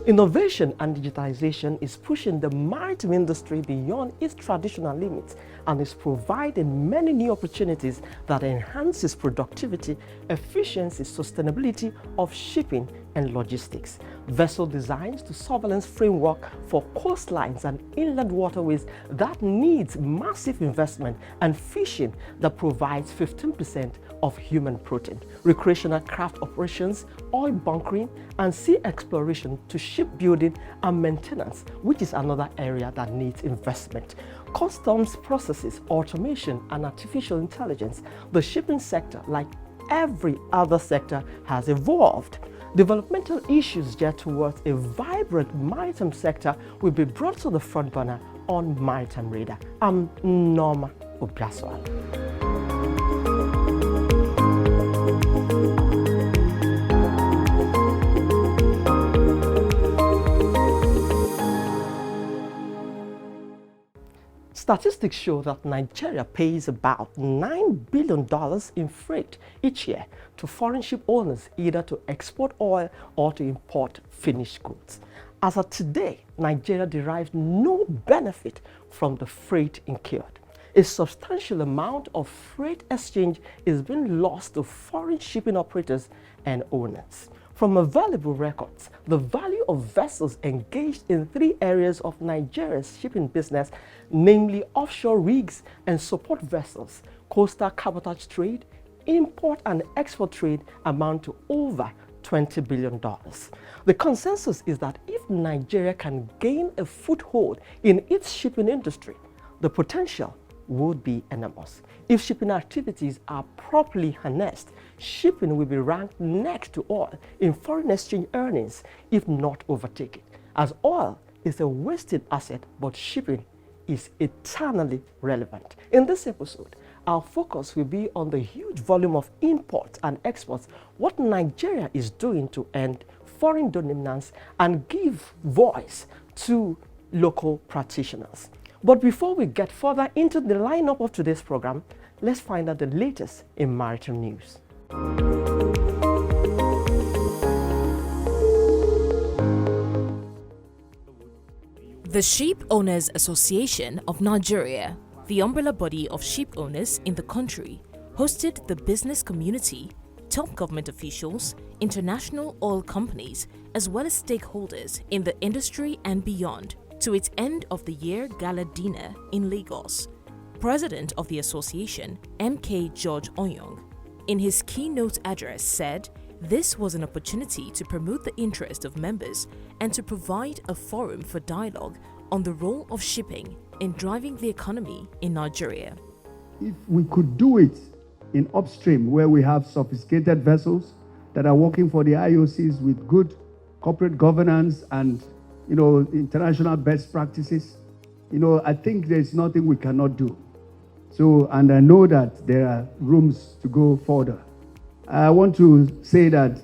Innovation and digitization is pushing the maritime industry beyond its traditional limits and is providing many new opportunities that enhances productivity, efficiency, sustainability of shipping and logistics. Vessel designs to surveillance framework for coastlines and inland waterways that needs massive investment, and fishing that provides 15% of human protein. Recreational craft operations, oil bunkering, and sea exploration to shipbuilding and maintenance, which is another area that needs investment. Customs processes, automation, and artificial intelligence. The shipping sector, like every other sector, has evolved. Developmental issues geared towards a vibrant maritime sector will be brought to the front burner on Maritime Radar. I'm Nneoma Obi-Asualo. Statistics show that Nigeria pays about $9 billion in freight each year to foreign ship owners, either to export oil or to import finished goods. As of today, Nigeria derives no benefit from the freight incurred. A substantial amount of freight exchange is being lost to foreign shipping operators and owners. From available records, the value of vessels engaged in 3 areas of Nigeria's shipping business, namely offshore rigs and support vessels, coastal cabotage trade, import and export trade, amount to over $20 billion. The consensus is that if Nigeria can gain a foothold in its shipping industry, the potential would be enormous. If shipping activities are properly harnessed, shipping will be ranked next to oil in foreign exchange earnings, if not overtaken, as oil is a wasted asset, but shipping is eternally relevant. In this episode, our focus will be on the huge volume of imports and exports, what Nigeria is doing to end foreign dominance and give voice to local practitioners. But before we get further into the lineup of today's program, let's find out the latest in maritime news. The Ship Owners Association of Nigeria, the umbrella body of ship owners in the country, hosted the business community, top government officials, international oil companies, as well as stakeholders in the industry and beyond to its end of the year gala dinner in Lagos. President of the association, Mkgeorge Onyung, in his keynote address said this was an opportunity to promote the interest of members and to provide a forum for dialogue on the role of shipping in driving the economy in Nigeria. If we could do it in upstream, where we have sophisticated vessels that are working for the IOCs with good corporate governance and international best practices, I think there's nothing we cannot do. So, and I know that there are rooms to go further. I want to say that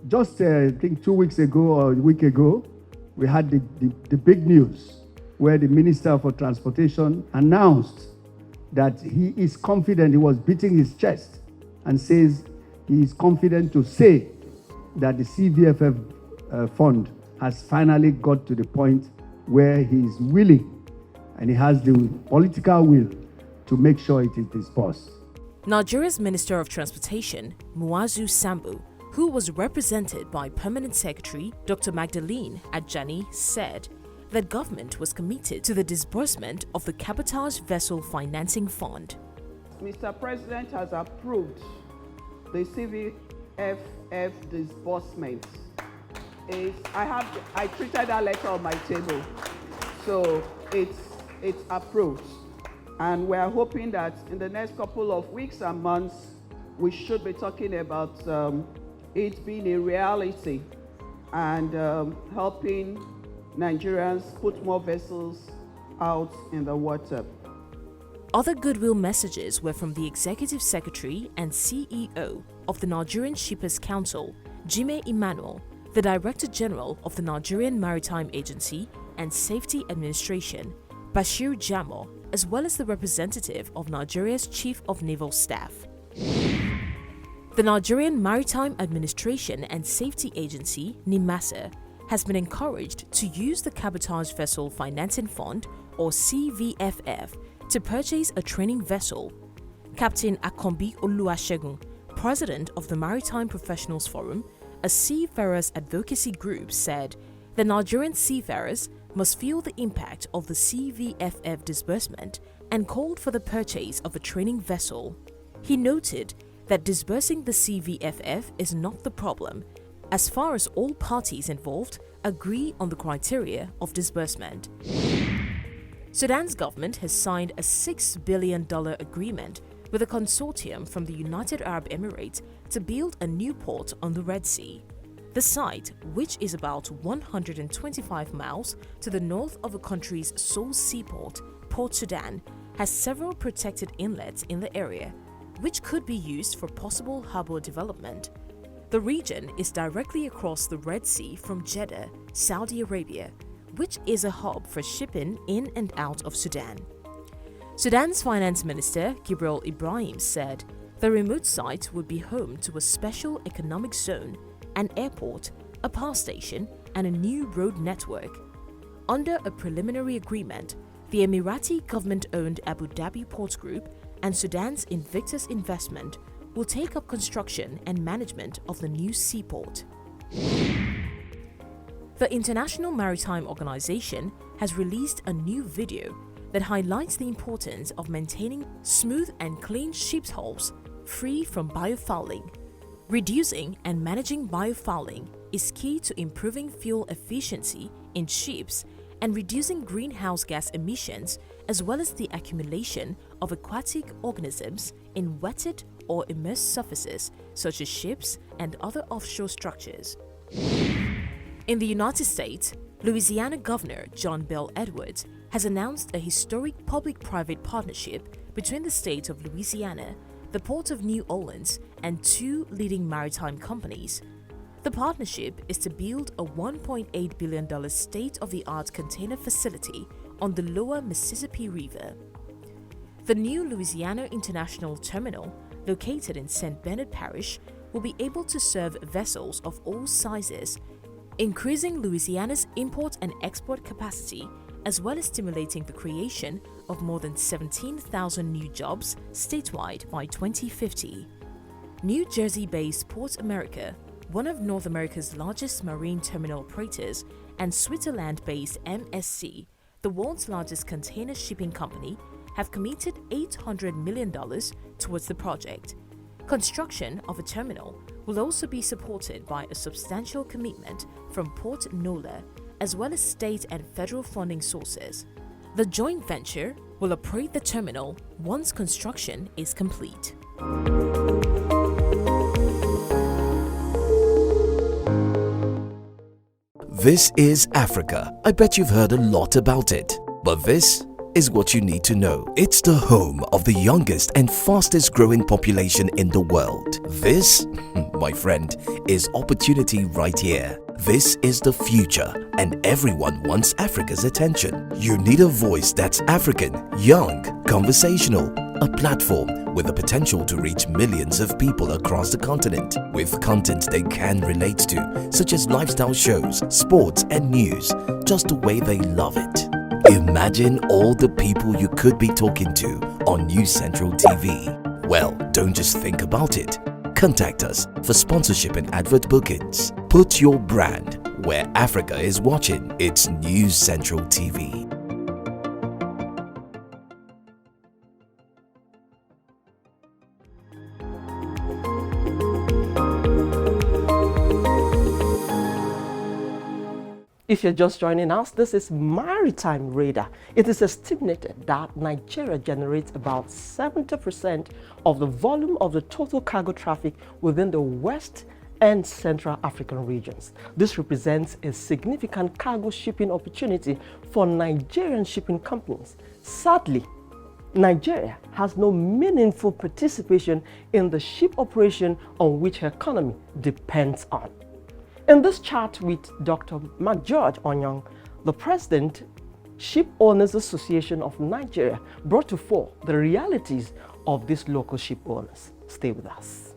just, I think 2 weeks ago or a week ago, we had the big news where the Minister for Transportation announced that he is confident, he was beating his chest and says he is confident to say that the CVFF fund has finally got to the point where he is willing and he has the political will to make sure it is disbursed. Nigeria's Minister of Transportation, Muazu Sambo, who was represented by Permanent Secretary Dr. Magdalene Ajani, said that government was committed to the disbursement of the Cabotage Vessel Financing Fund. Mr. President has approved the CVFF disbursement. I treated that letter on my table, so it's approved. And we're hoping that in the next couple of weeks and months, we should be talking about it being a reality and helping Nigerians put more vessels out in the water. Other goodwill messages were from the Executive Secretary and CEO of the Nigerian Shippers Council, Jime Emmanuel, the Director General of the Nigerian Maritime Agency and Safety Administration, Bashir Jamo, as well as the representative of Nigeria's Chief of Naval Staff. The Nigerian Maritime Administration and Safety Agency, NIMASA, has been encouraged to use the Cabotage Vessel Financing Fund, or CVFF, to purchase a training vessel. Captain Akombi Oluwasegun, president of the Maritime Professionals Forum, a seafarers advocacy group, said the Nigerian seafarers must feel the impact of the CVFF disbursement and called for the purchase of a training vessel. He noted that disbursing the CVFF is not the problem, as far as all parties involved agree on the criteria of disbursement. Sudan's government has signed a $6 billion agreement with a consortium from the United Arab Emirates to build a new port on the Red Sea. The site, which is about 125 miles to the north of the country's sole seaport, Port Sudan, has several protected inlets in the area, which could be used for possible harbour development. The region is directly across the Red Sea from Jeddah, Saudi Arabia, which is a hub for shipping in and out of Sudan. Sudan's Finance Minister, Gibril Ibrahim, said the remote site would be home to a special economic zone, an airport, a power station, and a new road network. Under a preliminary agreement, the Emirati government-owned Abu Dhabi Port Group and Sudan's Invictus Investment will take up construction and management of the new seaport. The International Maritime Organization has released a new video that highlights the importance of maintaining smooth and clean ship's hulls free from biofouling. Reducing and managing biofouling is key to improving fuel efficiency in ships and reducing greenhouse gas emissions, as well as the accumulation of aquatic organisms in wetted or immersed surfaces such as ships and other offshore structures. In the United States, Louisiana Governor John Bel Edwards has announced a historic public-private partnership between the state of Louisiana, the Port of New Orleans, and two leading maritime companies. The partnership is to build a $1.8 billion state-of-the-art container facility on the lower Mississippi River. The new Louisiana International Terminal, located in St. Bernard Parish, will be able to serve vessels of all sizes, increasing Louisiana's import and export capacity, as well as stimulating the creation of more than 17,000 new jobs statewide by 2050. New Jersey-based Port America, one of North America's largest marine terminal operators, and Switzerland-based MSC, the world's largest container shipping company, have committed $800 million towards the project. Construction of a terminal will also be supported by a substantial commitment from Port NOLA, as well as state and federal funding sources. The joint venture will operate the terminal once construction is complete. This is Africa. I bet you've heard a lot about it. But this is what you need to know. It's the home of the youngest and fastest growing population in the world. This, my friend, is opportunity right here. This is the future, and everyone wants Africa's attention. You need a voice that's African, young, conversational, a platform with the potential to reach millions of people across the continent with content they can relate to, such as lifestyle shows, sports, and news, just the way they love it. Imagine all the people you could be talking to on News Central TV. Well, don't just think about it. Contact us for sponsorship and advert bookings. Put your brand where Africa is watching. It's News Central TV. If you're just joining us, this is Maritime Radar. It is estimated that Nigeria generates about 70% of the volume of the total cargo traffic within the West and Central African regions. This represents a significant cargo shipping opportunity for Nigerian shipping companies. Sadly, Nigeria has no meaningful participation in the ship operation on which her economy depends on. In this chat with Dr. Mkgeorge Onyung, the President, Ship Owners Association of Nigeria, brought to fore the realities of these local ship owners. Stay with us.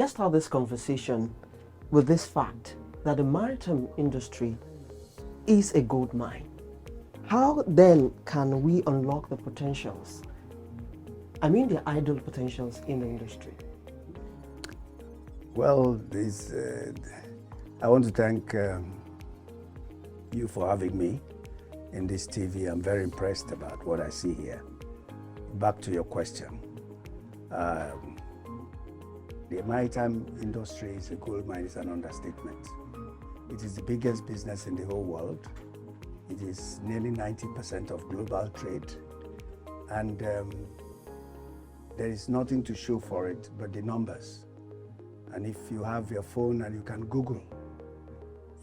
let's start this conversation with this fact that the maritime industry is a gold mine. How then can we unlock the potentials? I mean the idle potentials in the industry. Well, I want to thank you for having me in this TV. I'm very impressed about what I see here. Back to your question. The maritime industry is a gold mine, is an understatement. It is the biggest business in the whole world. It is nearly 90% of global trade. And there is nothing to show for it but the numbers. And if you have your phone and you can Google,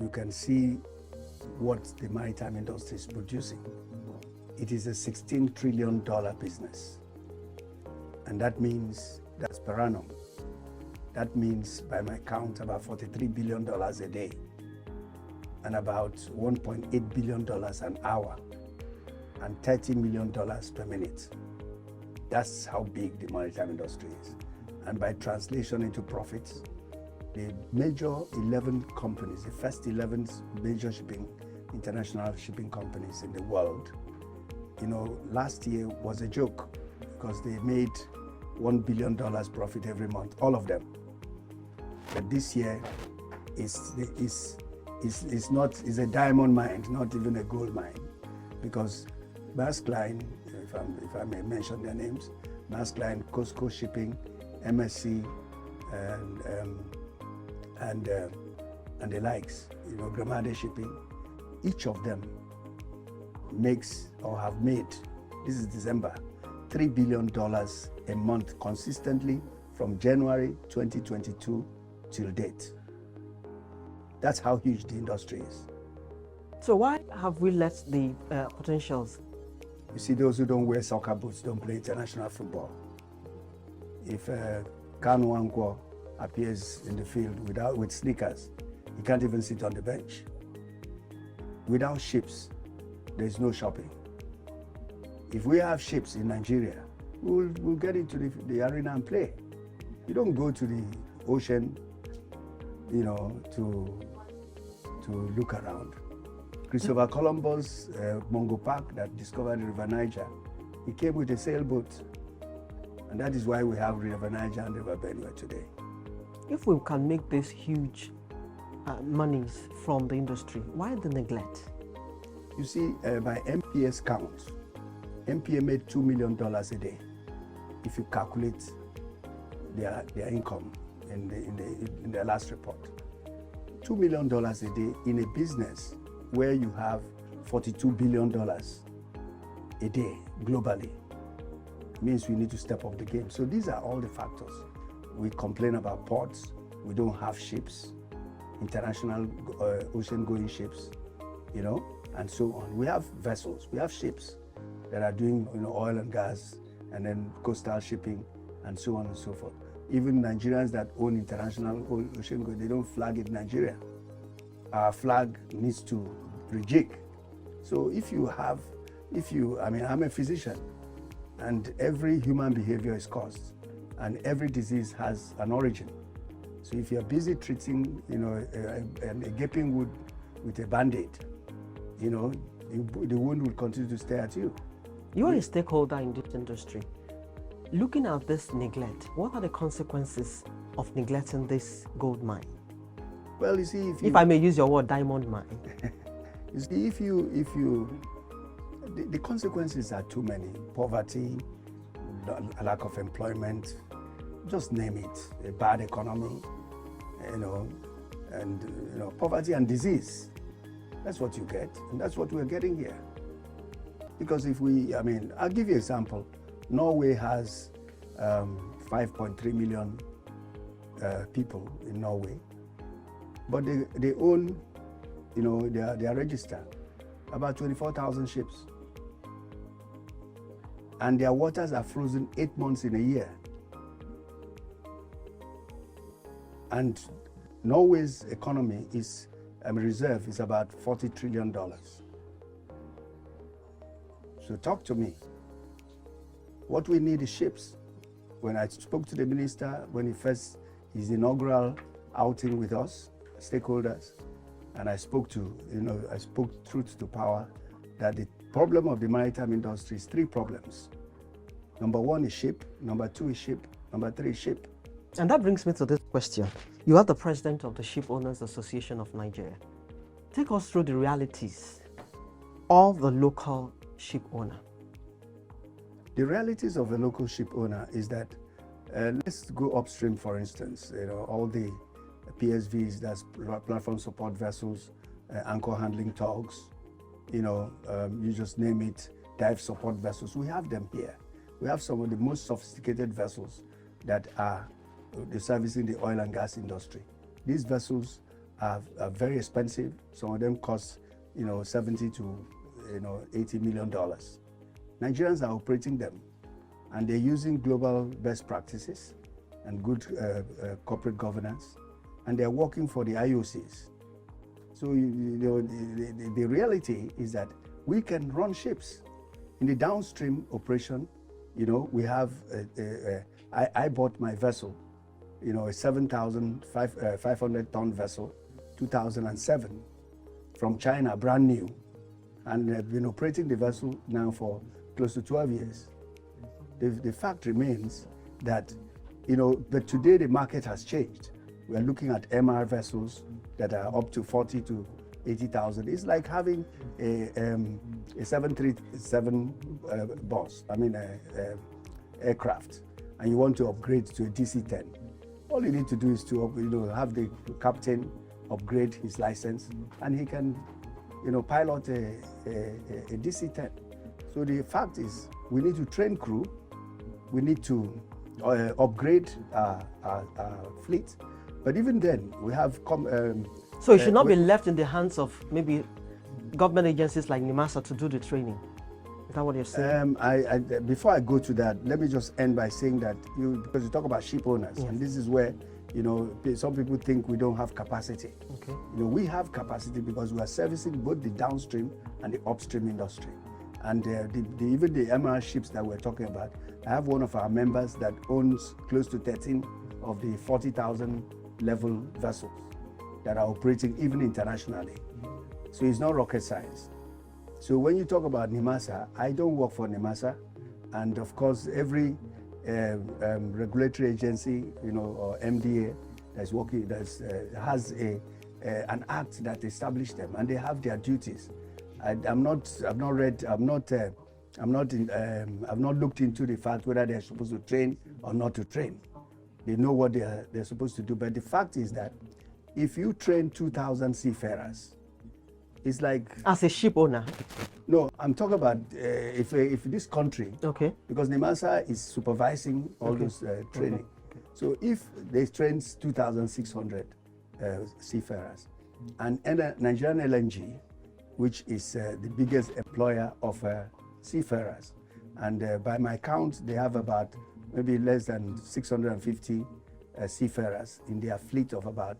you can see what the maritime industry is producing. It is a $16 trillion business. And that means that's per annum. That means, by my count, about $43 billion a day and about $1.8 billion an hour and $30 million per minute. That's how big the maritime industry is. And by translation into profits, the major 11 companies, the first 11 major international shipping companies in the world, last year was a joke because they made $1 billion profit every month, all of them. But this year is a diamond mine, not even a gold mine, because Maersk Line, if I may mention their names, Maersk Line, COSCO Shipping, MSC, and the likes, Gramade Shipping, each of them makes or have made, this is December, $3 billion a month consistently from January 2022 till date. That's how huge the industry is. So why have we let the potentials? You see, those who don't wear soccer boots don't play international football. If Kanu Ankwo appears in the field with sneakers, he can't even sit on the bench. Without ships, there's no shopping. If we have ships in Nigeria, we'll get into the arena and play. You don't go to the ocean, to look around. Christopher Columbus, Mungo Park, that discovered the River Niger, he came with a sailboat. And that is why we have River Niger and River Benue today. If we can make these huge monies from the industry, why the neglect? You see, by MPA's count, MPA made $2 million a day. If you calculate their income in their last report, $2 million a day in a business where you have $42 billion a day globally means we need to step up the game. So these are all the factors. We complain about ports, we don't have ships, international ocean-going ships, and so on. We have vessels, we have ships that are doing oil and gas and then coastal shipping and so on and so forth. Even Nigerians that own international ocean-going, they don't flag it Nigeria. Our flag needs to rejig. So I'm a physician, and every human behavior is caused, and every disease has an origin. So if you're busy treating, a gaping wound with a Band-Aid, the wound will continue to stare at you. You're a stakeholder in this industry. Looking at this neglect, what are the consequences of neglecting this gold mine? Well, you see, if I may use your word, diamond mine. You see, the consequences are too many. Poverty, lack of employment, just name it. A bad economy, and poverty and disease. That's what you get, and that's what we're getting here. Because I'll give you an example. Norway has 5.3 million people in Norway, but they own, they are registered about 24,000 ships, and their waters are frozen 8 months in a year. And Norway's economy reserve is about $40 trillion. So talk to me. What we need is ships. When I spoke to the minister, when he first his inaugural outing with us, stakeholders, and I spoke truth to power that the problem of the maritime industry is 3 problems. Number 1 is ship, number 2 is ship, number 3 is ship. And that brings me to this question. You are the president of the Ship Owners Association of Nigeria. Take us through the realities of the local ship owner. The realities of a local ship owner is that, let's go upstream, for instance, all the PSVs, that's platform support vessels, anchor handling tugs, you just name it, dive support vessels. We have them here. We have some of the most sophisticated vessels that are servicing the oil and gas industry. These vessels are very expensive. Some of them cost, $70 to $80 million. Nigerians are operating them, and they're using global best practices and good corporate governance, and they're working for the IOCs. So the reality is that we can run ships. In the downstream operation, we have, I bought my vessel, a 7,500 ton vessel, 2007, from China, brand new. And I've been operating the vessel now for close to 12 years. The fact remains that, but today the market has changed. We are looking at MR vessels that are up to 40 to 80,000. It's like having a 737 aircraft, and you want to upgrade to a DC-10. All you need to do is to have the captain upgrade his license, and he can pilot a DC-10. So the fact is, we need to train crew, we need to upgrade our fleet, but even then, we have so it should not be left in the hands of maybe government agencies like NIMASA to do the training. Is that what you're saying? Before I go to that, let me just end by saying that because you talk about ship owners, yes. And this is where some people think we don't have capacity. Okay. We have capacity because we are servicing both the downstream and the upstream industry. And even the MR ships that we're talking about, I have one of our members that owns close to 13 of the 40,000 level vessels that are operating even internationally. So it's not rocket science. So when you talk about NIMASA, I don't work for NIMASA, and of course every regulatory agency, or MDA that's working, has an act that established them, and they have their duties. I've not looked into the fact whether they're supposed to train or not to train. They know what they're supposed to do, but the fact is that if you train 2,000 seafarers, it's like... As a ship owner? No, I'm talking about if this country, okay, because NIMASA is supervising all those training. Okay. So if they train 2,600 seafarers, and Nigerian LNG, which is the biggest employer of seafarers, and by my count, they have about maybe less than 650 seafarers in their fleet of about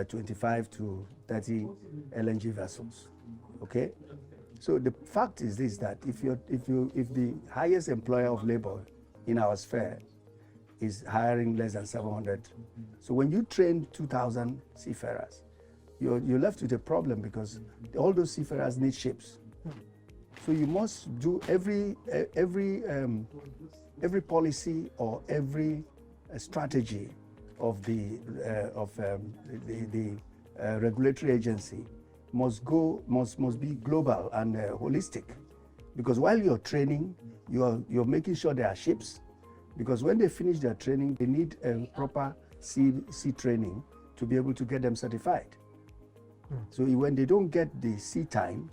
25 to 30 LNG vessels. Okay, so the fact is this: that if the highest employer of labor in our sphere is hiring less than 700, so when you train 2,000 seafarers, you're left with a problem because all those seafarers need ships. So you must do every policy or every strategy of the regulatory agency must be global and holistic, because while you're training, you're making sure there are ships, because when they finish their training, they need a proper sea training to be able to get them certified. So when they don't get the sea time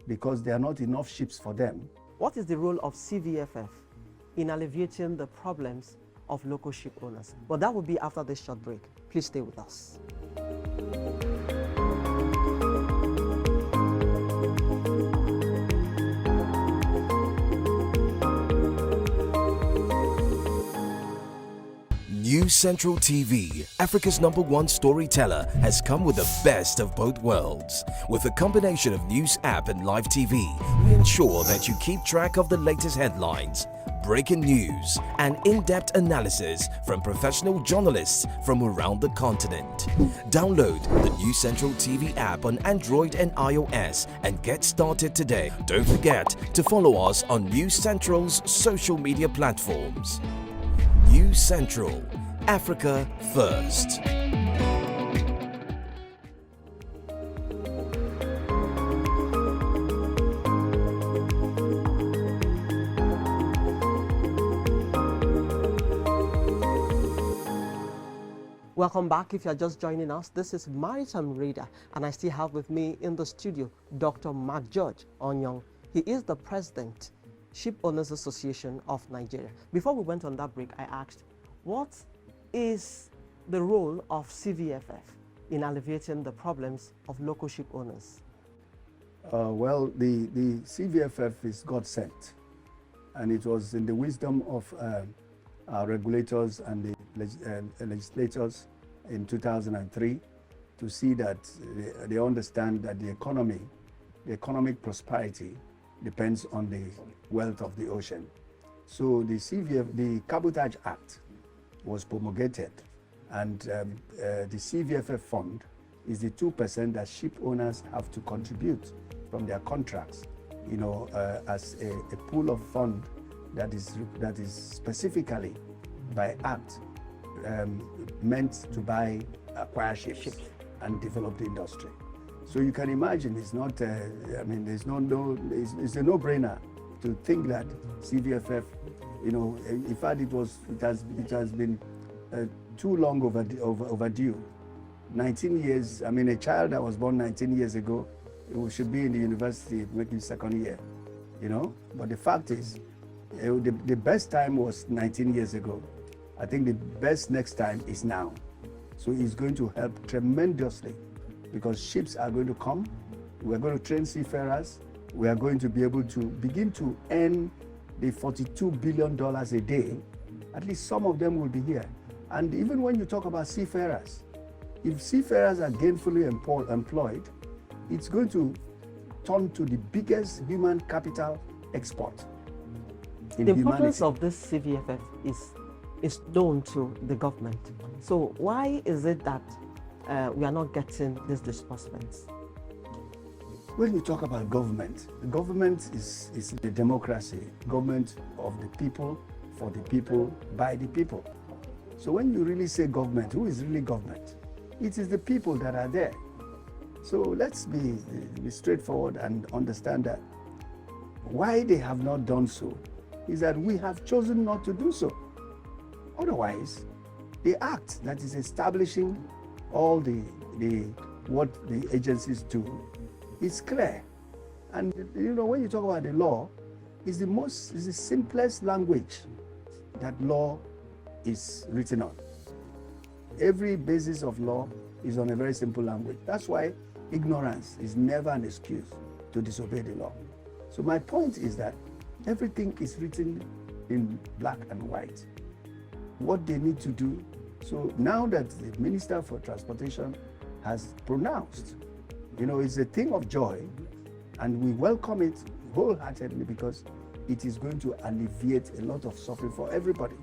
because there are not enough ships for them. What is the role of CVFF in alleviating the problems of local ship owners? Well, that will be after this short break. Please stay with us. News Central TV, Africa's #1 storyteller, has come with the best of both worlds. With a combination of news app and live TV, we ensure that you keep track of the latest headlines, breaking news, and in-depth analysis from professional journalists from around the continent. Download the News Central TV app on Android and iOS and get started today. Don't forget to follow us on News Central's social media platforms. News Central, Africa First. Welcome back. If you're just joining us, this is Maritime Radar, and I still have with me in the studio Dr. Mkgeorge Onyung. He is the president, Ship Owners Association of Nigeria. Before we went on that break, I asked, what is the role of CVFF in alleviating the problems of local ship owners? Well, the CVFF is God sent, and it was in the wisdom of our regulators and the legislators in 2003 to see that they understand that the economic prosperity depends on the wealth of the ocean. So the Cabotage Act was promulgated, and the CVFF fund is the 2% that ship owners have to contribute from their contracts, as a pool of fund that is specifically by act meant to acquire ships and develop the industry. So you can imagine it's not, it's a no-brainer to think that CVFF, in fact it has been too long overdue. 19 years, a child that was born 19 years ago, it should be in the university making second year, But the fact is, the best time was 19 years ago. I think the best next time is now. So it's going to help tremendously because ships are going to come. We're going to train seafarers. We are going to be able to begin to earn the $42 billion a day. At least some of them will be here. And even when you talk about seafarers, if seafarers are gainfully employed, it's going to turn to the biggest human capital export in the humanity. importance of this CVFF is known to the government. So why is it that we are not getting these disbursements? When you talk about government, the government is the democracy, government of the people, for the people, by the people. So when you really say government, who is really government? It is the people that are there. So let's be straightforward and understand that why they have not done so is that we have chosen not to do so. Otherwise, the act that is establishing all what the agencies do is clear. And when you talk about the law, it's the simplest language that law is written on. Every basis of law is on a very simple language. That's why ignorance is never an excuse to disobey the law. So my point is that everything is written in black and white. What they need to do. So now that the Minister for Transportation has pronounced, it's a thing of joy, and we welcome it wholeheartedly because it is going to alleviate a lot of suffering for everybody.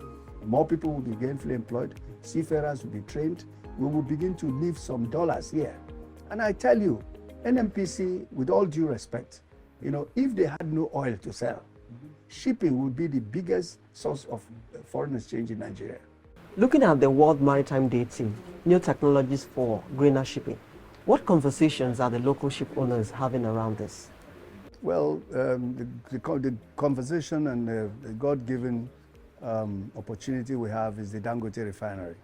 More people will be gainfully employed, seafarers will be trained, we will begin to leave some dollars here. And I tell you, NNPC, with all due respect, if they had no oil to sell, shipping would be the biggest source of foreign exchange in Nigeria. Looking at the World Maritime Day theme, new technologies for greener shipping, what conversations are the local ship owners having around this? Well, the conversation and the God-given opportunity we have is the Dangote refinery.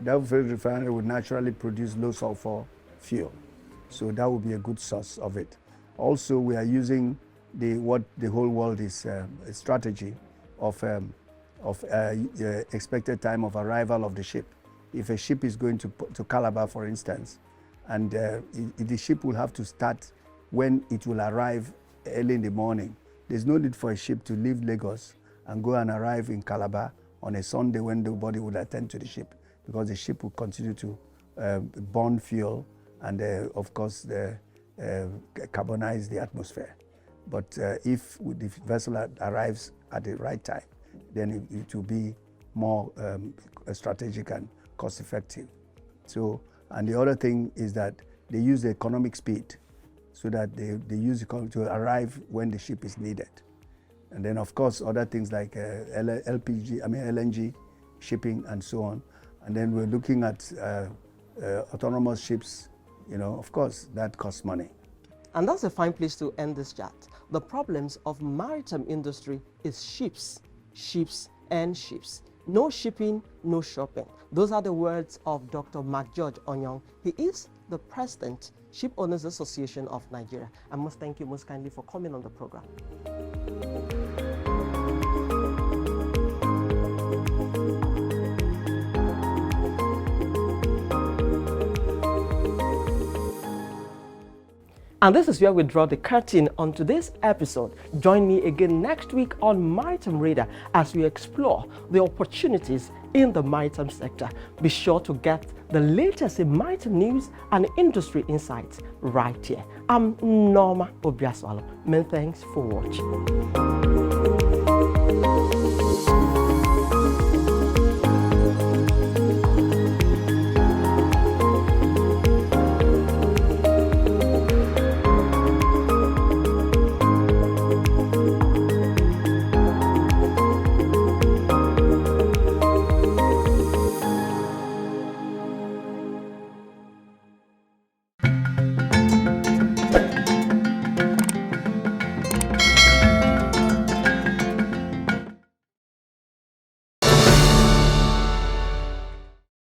Dangote refinery would naturally produce low sulfur fuel, so that would be a good source of it. Also, we are using what the whole world is a strategy of expected time of arrival of the ship. If a ship is going to Calabar, for instance, and the ship will have to start when it will arrive early in the morning. There's no need for a ship to leave Lagos and go and arrive in Calabar on a Sunday when nobody would attend to the ship, because the ship will continue to burn fuel and, of course, carbonize the atmosphere. But if the vessel arrives at the right time, then it will be more strategic and cost effective. So, and the other thing is that they use the economic speed so that they use it to arrive when the ship is needed. And then of course other things like LNG shipping and so on. And then we're looking at autonomous ships, of course that costs money. And that's a fine place to end this chat. The problems of maritime industry is ships, ships and ships. No shipping, no shopping. Those are the words of Dr. Mkgeorge Onyung. He is the President, Ship Owners Association of Nigeria. I must thank you most kindly for coming on the program. And this is where we draw the curtain on today's episode. Join me again next week on Maritime Radar as we explore the opportunities in the maritime sector. Be sure to get the latest in maritime news and industry insights right here. I'm Nneoma Obi-Asualo. Many thanks for watching.